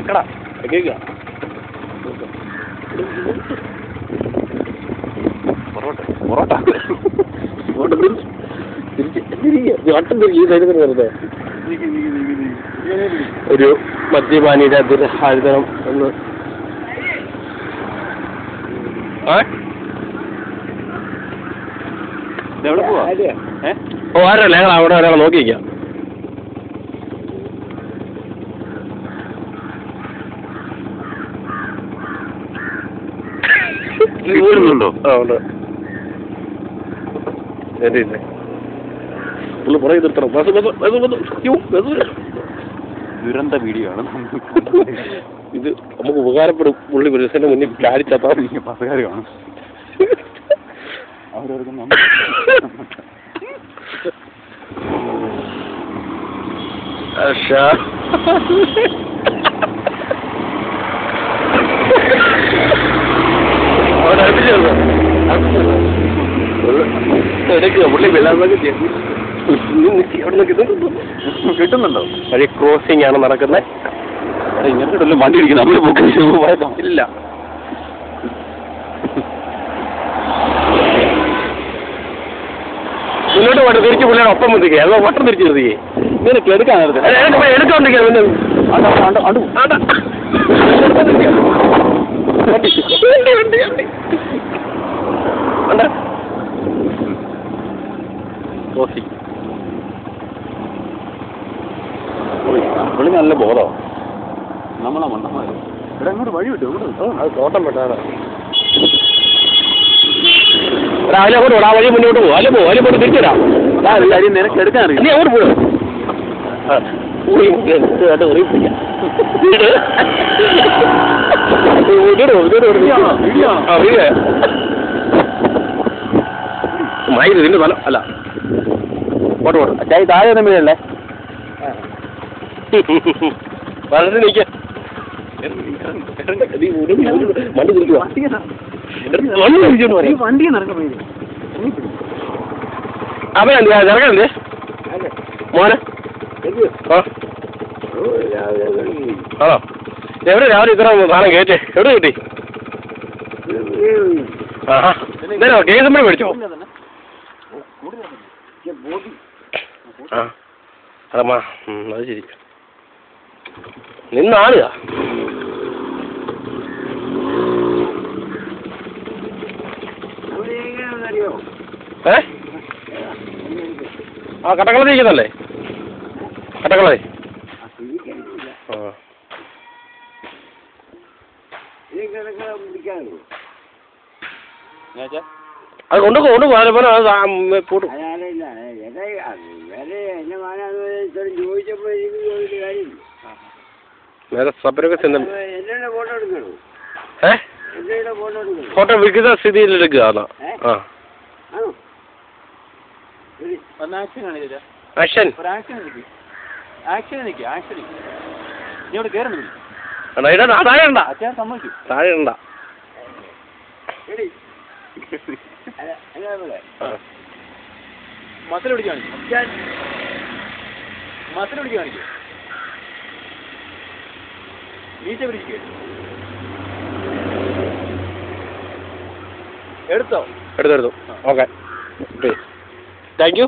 നടക്കടാ കേൾക്കുക പൊറോട്ട പൊറോട്ട ഒരു മദ്യപാനിയുടെ ദുരഹാരിതനം ഒന്ന് എവിടെ പോവാ ഓ ആരല്ല ഞങ്ങൾ അവിടെ ഒരാളെ നോക്കിയിരിക്കാം ണ്ടോ ആ ഉണ്ട് പുള്ളി പുറകെ നിർത്തണം ദുരന്ത വീഡിയോ ആണ് ഇത് നമുക്ക് ഉപകാരപ്പെടും പുള്ളി പുരുഷന്റെ മുന്നിൽ ചാടിച്ചാത്താ ബസ്സുകാർ കാണും അവരൊരുക്കുന്ന കിട്ടുന്നുണ്ടോ വഴി ക്രോസിംഗ് ആണ് നടക്കുന്നത് ഇങ്ങനത്തെ വണ്ടി ഇരിക്കുന്നത് നമ്മൾ ഇല്ല മുന്നോട്ട് പോയിട്ട് തിരിച്ച് പുള്ളിയുടെ ഒപ്പം മുതിക്കുക അതോ വട്ടം തിരിച്ച് നിർത്തിക്കേ ഇങ്ങനെ എടുക്കാണ്ടിരിക്കുക പുള്ളി നല്ല ബോധം നമ്മളാ മണ്ണന്മാർ ഇവിടെ അങ്ങോട്ട് വഴി വിട്ടു അത് തോട്ടം പെട്ടാണ് രാവിലെ അങ്ങോട്ട് പോടാ വഴി മുന്നോട്ട് പോകും അതിൽ പോകും അതിൽ പോയിട്ട് തിരിച്ചുവരാം നിനക്ക് എടുക്കാൻ അറിയാം നീ അങ്ങോട്ട് പോടും മൈര് ഇതിന്റെ തലം അല്ല പോട്ടെ പോട്ടെ ചായ താഴെ ഒന്നും വീഴല്ലേ വളരെ നീക്ക മണ്ണ് തിരിക്കുക വണ്ടി അവൻ ഇറങ്ങണ്ടേ മോനെ ആണോ എവിടെ രാവിലെ ഇത്ര സാധനം കയറ്റേ എവിടെ കിട്ടി ആഹാ ഇതോ കേസ് നമ്പർ മേടിച്ചോ ആ അതമ്മാ അത് ശരി നിന്നാളുക ആ കട്ടക്കള ഇരിക്കുന്നല്ലേ കട്ടക്കളേ ആ അത് കൊണ്ടുപോകും പൂട്ടും വേറെ സബരൊക്കെ ചെന്ന ഫോട്ടോ വിൽക്കുന്ന സ്ഥിതിയിൽ എടുക്കുക അതാ ആ ആക്ഷൻ താഴെ ഉണ്ട താഴെ ഉണ്ട മസിൽ പിടിച്ച് കാണിക്കും മസിൽ പിടിച്ച് കാണിക്കും നീച്ച പിടിക്കുക എടുത്തോ എടുത്തു ഓക്കെ താങ്ക് യു